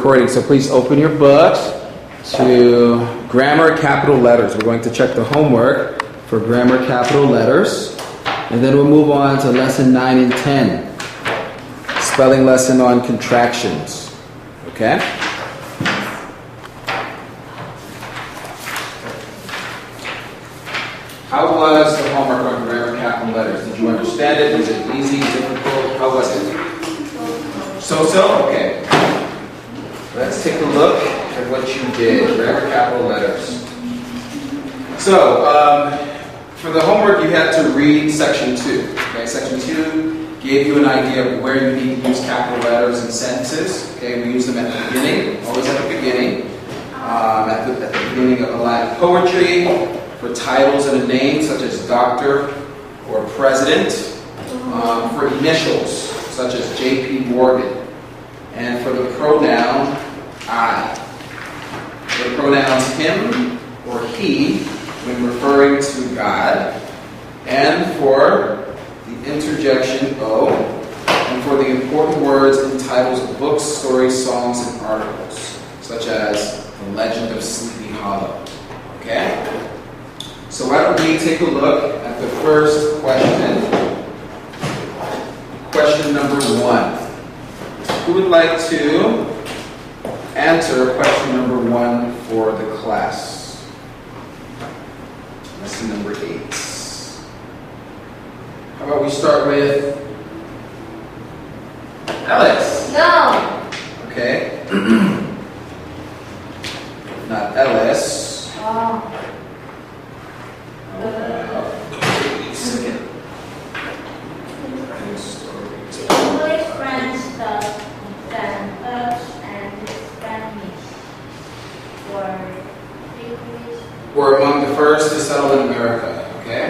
recording, so please open your books to grammar capital letters. We're going to check the homework for grammar capital letters, and then we'll move on to lesson 9 and 10, spelling lesson on contractions. Okay? How was the homework on grammar capital letters? Did you understand it? Was it easy, difficult? How was it? So-so? Okay. Let's take a look at what you did. Grammar capital letters. So, for the homework you had to read section 2. Okay, section 2 gave you an idea of where you need to use capital letters in sentences. Okay, we use them at the beginning, always at the beginning. At the beginning of a line of poetry, for titles and a name such as doctor or president, for initials such as J.P. Morgan, and for the pronoun I. For the pronouns him or he when referring to God, and for the interjection O, and for the important words in titles of books, stories, songs, and articles, such as The Legend of Sleepy Hollow. Okay? So why don't we take a look at the first question. Question number 1. Who would like to answer question number 1 for the class? Lesson number 8. How about we start with Ellis? No. Okay. Not Ellis. Oh. English, French, Dutch, and Spanish were among the first to settle in America. Okay?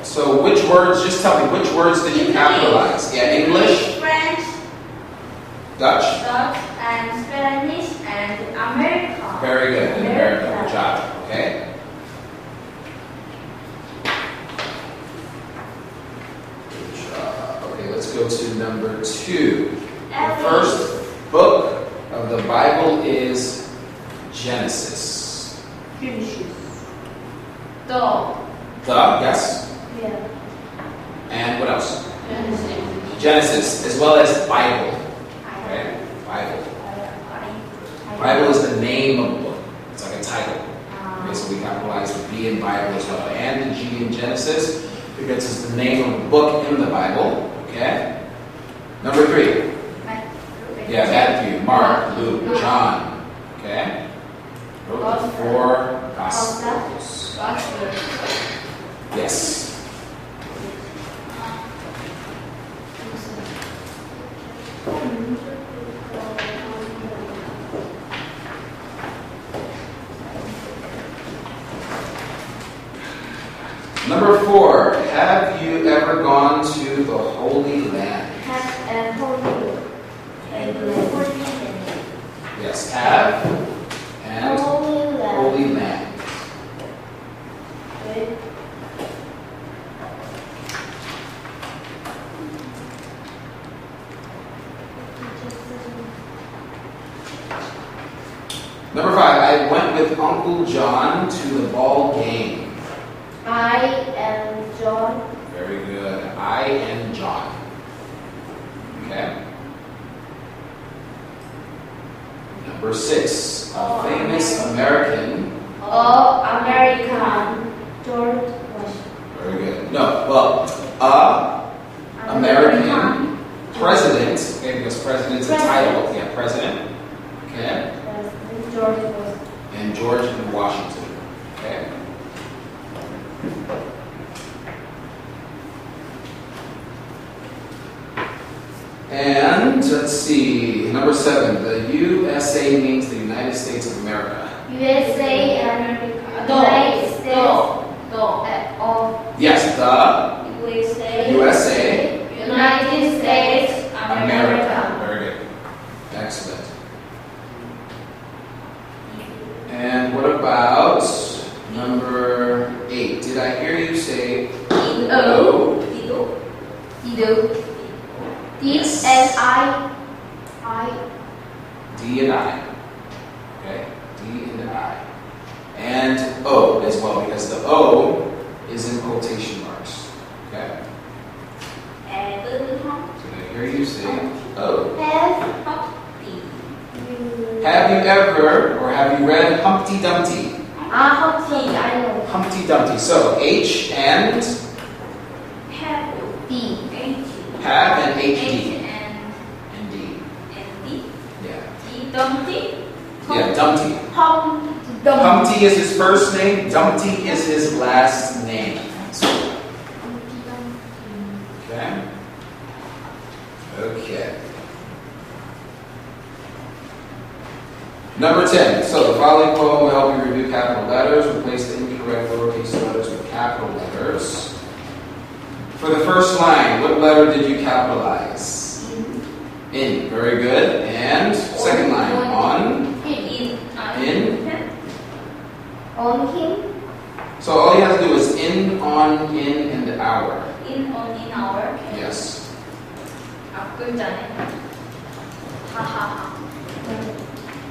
So which words, just tell me, which words did you capitalize? Yeah, English, French, Dutch, and Spanish, and America. Very good, in America. Good job. Okay? Let's go to number 2. The first book of the Bible is Genesis. Yes. Yeah. And what else? Genesis. Genesis, as well as Bible. Okay? Bible. Bible is the name of the book. It's like a title. Okay, so we capitalize the B in Bible as well, and the G in Genesis, because it's the name of the book in the Bible. Okay? Number 3. Yeah, Matthew, Mark, Luke, John. Okay? Wrote the 4 Gospels. Yes. Number 4. Have you ever gone to the Holy Land? Yes, have and Holy Land. Number 5. I went with Uncle John to the ball game. I am John. Very good. I am John. Okay. Number 6. A famous American. George Washington. Very good. No, well, American president. Okay, because president's a title. Yeah, president. Okay. George Washington. And George Washington. Okay. And let's see, number 7. The USA means the United States of America. USA, America. United States. Yes, the USA, United States, America. Very good. Excellent. And what about number 8? Did I hear you say Ido? D and I. D and I. I. Okay? D and I. And O as well, because the O is in quotation marks. Okay? So I hear you say O. Have you ever, or have you read Humpty Dumpty? Humpty, I know. Humpty Dumpty. So H and D. have and HD. And D. Yeah. Yeah, Dumpty. Humpty is his first name, Dumpty is his last name. Okay? Okay. Number 10. So the following poem will help you review capital letters. Replace the incorrect lowercase letters with capital letters. For the first line, what letter did you capitalize? In. Very good. And second line, on. In. On him. So all you have to do is in, on, in, and our. In our. Yes.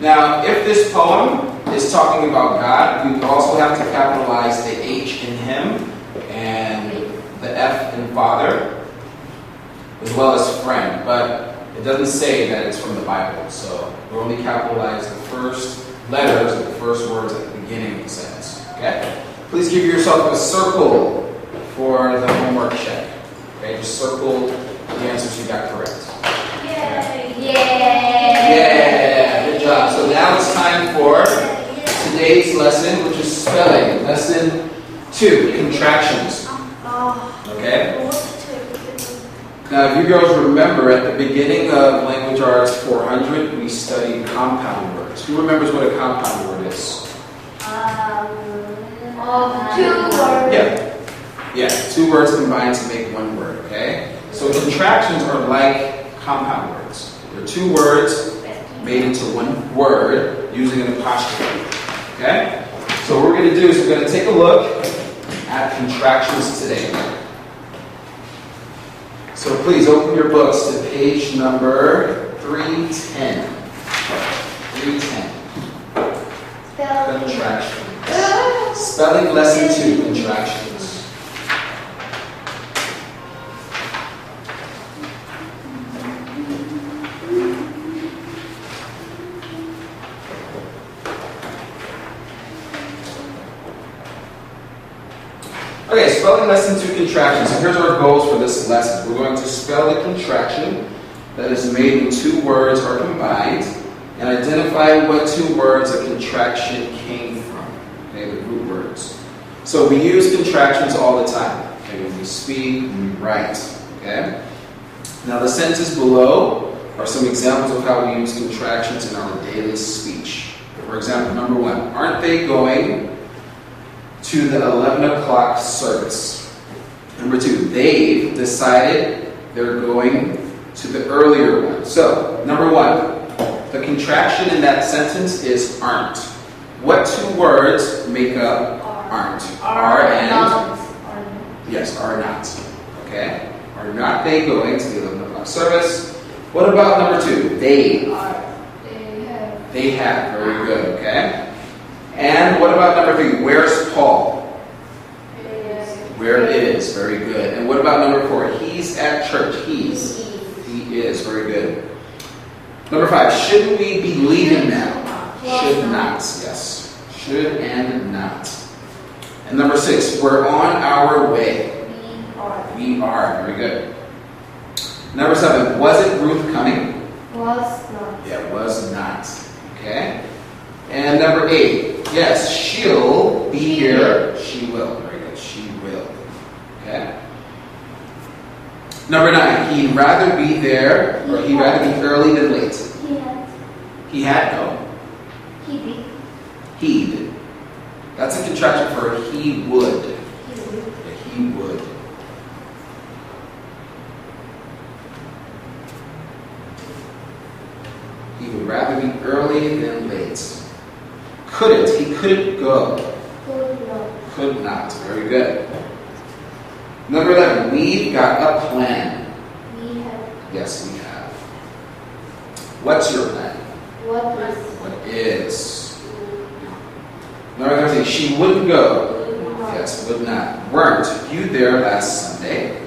Now, if this poem is talking about God, we also have to capitalize the H in him and the F in father, as well as friend. But it doesn't say that it's from the Bible, so we only capitalize the first letters of the first words at the beginning of the sentence. Okay? Please give yourself a circle for the homework check. Okay, just circle the answers you got correct. Yay! Yeah, good job. So now it's time for today's lesson, which is spelling. Lesson 2, contractions. Okay? Now, if you girls remember, at the beginning of Language Arts 400, we studied compound words. Who remembers what a compound word is? 2 words. Yeah. Yeah, 2 words combined to make 1 word, okay? So contractions are like compound words. They're 2 words made into 1 word using an apostrophe, okay? So what we're going to do is we're going to take a look at contractions today. So please open your books to page number 310. 310. Contractions. Spelling lesson 2, contractions. Okay, spelling lesson 2, contractions. So here's our goals for this lesson. We're going to spell the contraction that is made when 2 words are combined and identify what 2 words a contraction came from. Okay, the root words. So we use contractions all the time. Okay, when we speak, when we write. Okay? Now the sentences below are some examples of how we use contractions in our daily speech. For example, number 1, aren't they going to the 11 o'clock service? Number 2, they've decided they're going to the earlier one. So, number 1, the contraction in that sentence is aren't. What 2 words make up aren't? Are and? Yes, are not. Okay? Are not they going to the 11 o'clock service? What about number 2? They. They have. Very good. Okay? And what about number 3? Where's Paul? Where is. Very good. And what about number 4? He's at church. He is. Very good. Number 5. Shouldn't we be leaving now? Should not. Yes. Should and not. And number 6. We're on our way. We are. Very good. Number 7. Wasn't Ruth coming? Was not. Yeah, was not. Okay. And number 8. Yes, she'll be here. She will. Very good. She will. Okay. Number 9. He'd rather be there, or he'd rather be early than late. He had no. He'd. That's a contraction for he would. Yeah, he would. He would rather be early than late. Couldn't. He couldn't go. Could not. Very good. Number 11. We've got a plan. We have. Yes, we have. What's your plan? What is is. Another time, she wouldn't go. Yes, would not. Weren't you there last Sunday?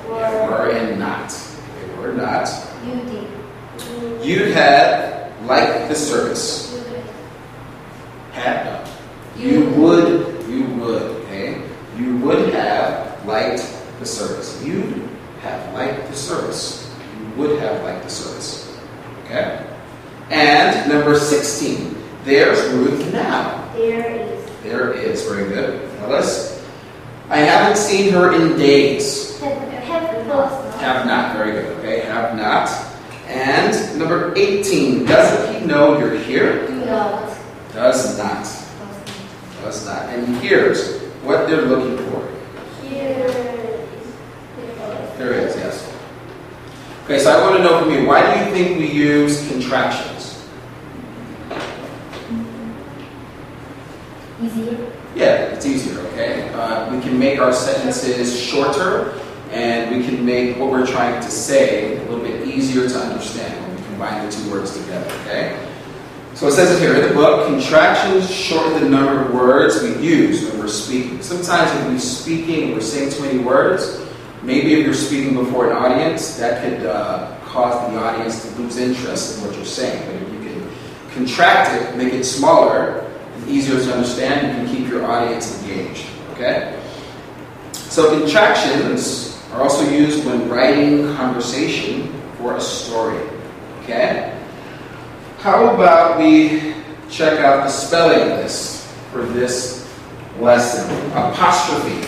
Were and not. Okay, were not. You did. You'd had liked the service. Had no. You would, okay? You would have liked the service. You'd have liked the service. You would have liked the service. Okay? And number 16. There's Ruth now. There is. There is. Very good. Ellis. I haven't seen her in days. Have not. Very good. Okay. Have not. And number 18. Doesn't he know you're here? No. Does not. Does not. And here's what they're looking for. Here is. There is, yes. Okay, so I want to know from you, why do you think we use contractions? Easier. Yeah, it's easier, okay? We can make our sentences shorter, and we can make what we're trying to say a little bit easier to understand when we combine the two words together, okay? So it says it here in the book, contractions shorten the number of words we use when we're speaking. Sometimes if we're speaking and we're saying too many words, maybe if you're speaking before an audience, that could cause the audience to lose interest in what you're saying. But if you can contract it, make it smaller, and easier to understand, you can keep your audience engaged, okay? So contractions are also used when writing conversation for a story, okay? How about we check out the spelling list for this lesson? Apostrophe.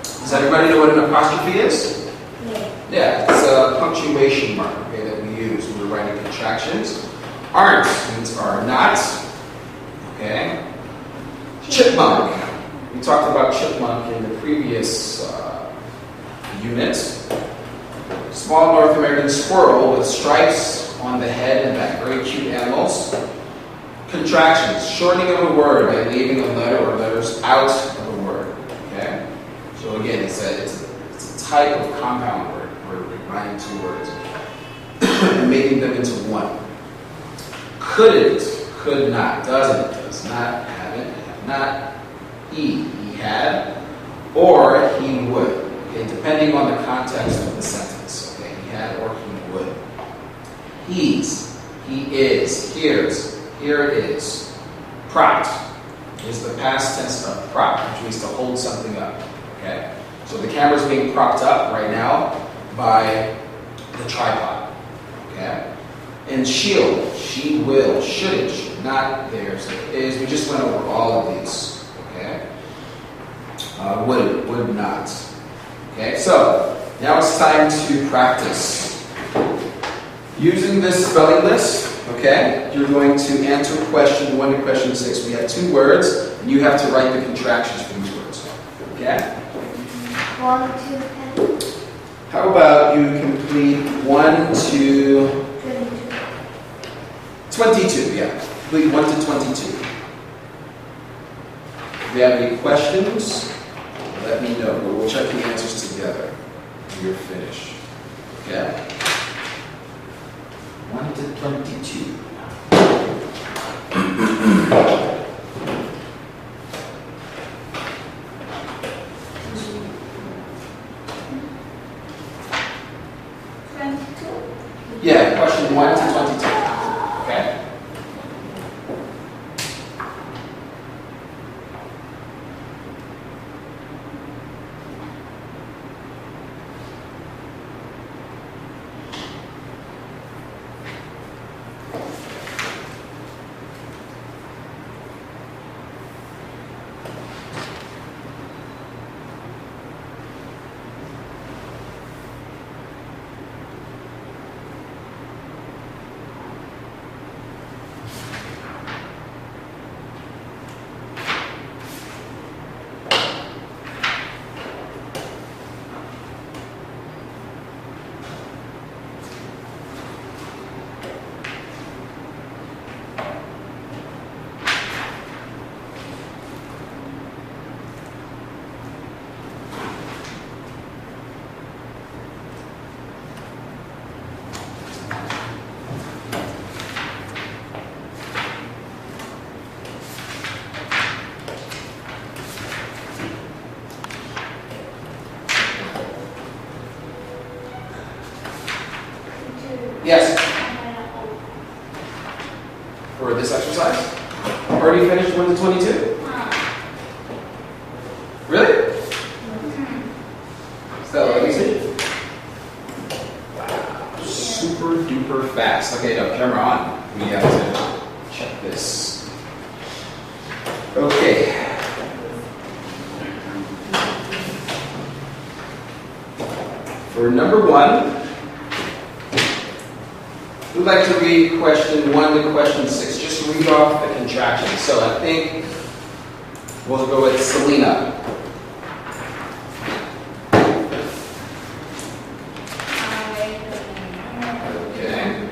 Does everybody know what an apostrophe is? Yeah, it's a punctuation mark, okay, that we use when we're writing contractions. Aren't means are not. Okay. Chipmunk. We talked about chipmunk in the previous unit. Small North American squirrel with stripes on the head and back. Very cute animals. Contractions. Shortening of a word by leaving a letter or letters out of a word. Okay. So again, it's a type of compound word. We're combining two words and making them into one. Couldn't, could not, doesn't, does not, haven't, have not, he had, or he would. Okay, depending on the context of the sentence. Okay, he had or he would. He's, he is, here's, here it is. Propped is the past tense of prop, which means to hold something up. Okay, so the camera's being propped up right now by the tripod. Okay. And shield, she will, shouldn't, should not, there's, is. We just went over all of these. Okay. Would not. Okay. So now it's time to practice. Using this spelling list, okay, you're going to answer question 1 to question 6. We have 2 words, and you have to write the contractions for these words. Okay. 1 to 10. How about you complete 1 to 22, yeah. Complete 1 to 22. If you have any questions, let me know. But we'll check the answers together when you're finished. Okay? 1 to 22. Yeah, question 1 to 22. Okay? for this exercise? Already finished 1 to 22? Really? Stella, let me see. Wow, super duper fast. Okay, now camera on. We have to check this. Okay. For number 1, we'd like to read question 1 to question 6. Just read off the contractions. So I think we'll go with Selena. Okay.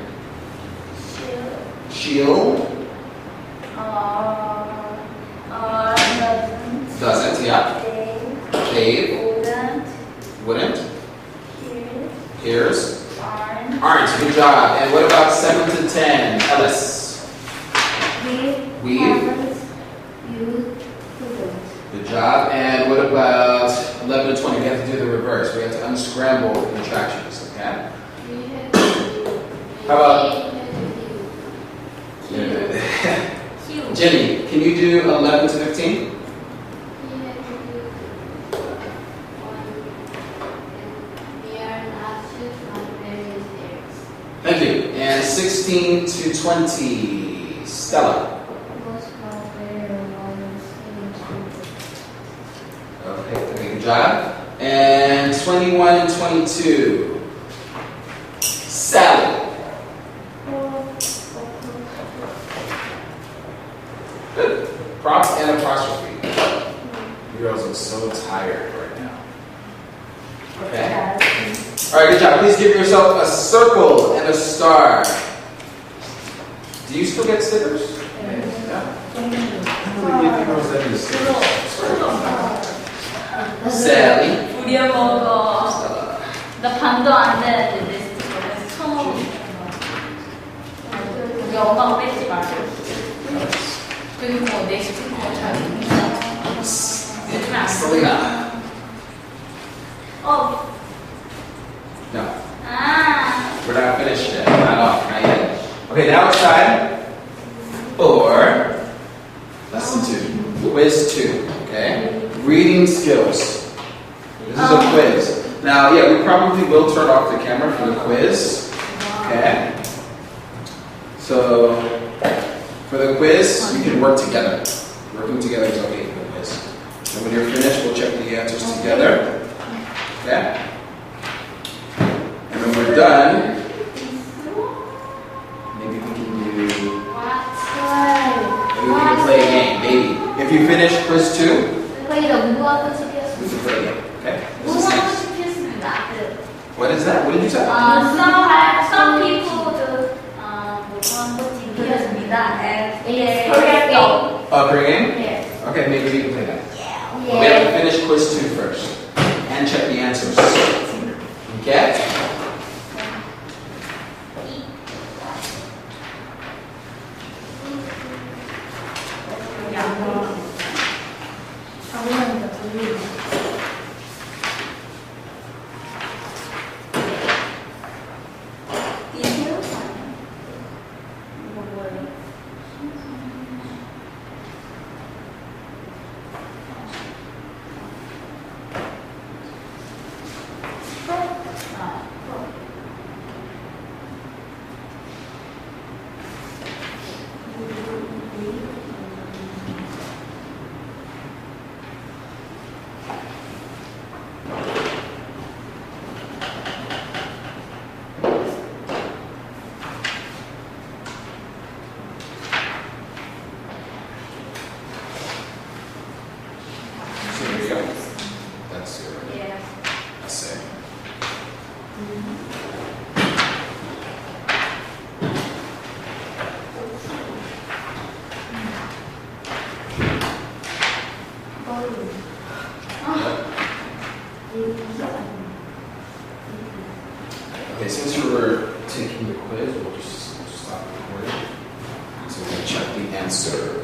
She'll. Doesn't, yeah. Dave. Wouldn't. Here's. Aren't. Good job. And what about 7 to 10? Ellis. We. Good job. And what about 11 to 20? We have to do the reverse. We have to unscramble the contractions, okay? How about Jenny, can you do 11 to 15? Thank you. And 16 to 20, Stella. Okay, good job. And 21 and 22, Sally. Good. Props and apostrophe. You girls look so tired right now. Okay. All right, good job. Please give yourself a circle and a star. Do you still get stickers? Yeah. Sally. 우리 먹어. 나 반도 안 되는데 내 스티커에서 처음 우리 엄마가 뺏지 말고. 그리고 내 스티커 잘 Selena. 어. No. 아. We're not finished yet. Not off. Not yet. Okay, now it's time for lesson 2. Quiz 2. Okay? Reading skills. This is a quiz. Now, yeah, we probably will turn off the camera for the quiz. Okay? So, for the quiz, you can work together. Working together is okay for the quiz. And when you're finished, we'll check the answers together. Okay? And when we're done, maybe we can play a game. Maybe. If you finish quiz 2, we can play a game. Okay? This is nice. What is that? What did you say? Some people do Korean game? Yes. Okay, maybe we can play that. Yeah. But we have to finish quiz 2 first. And check the answers. Okay? So here we go. That's your essay. Okay, since you were taking the quiz, we'll just stop recording so we can check the answer.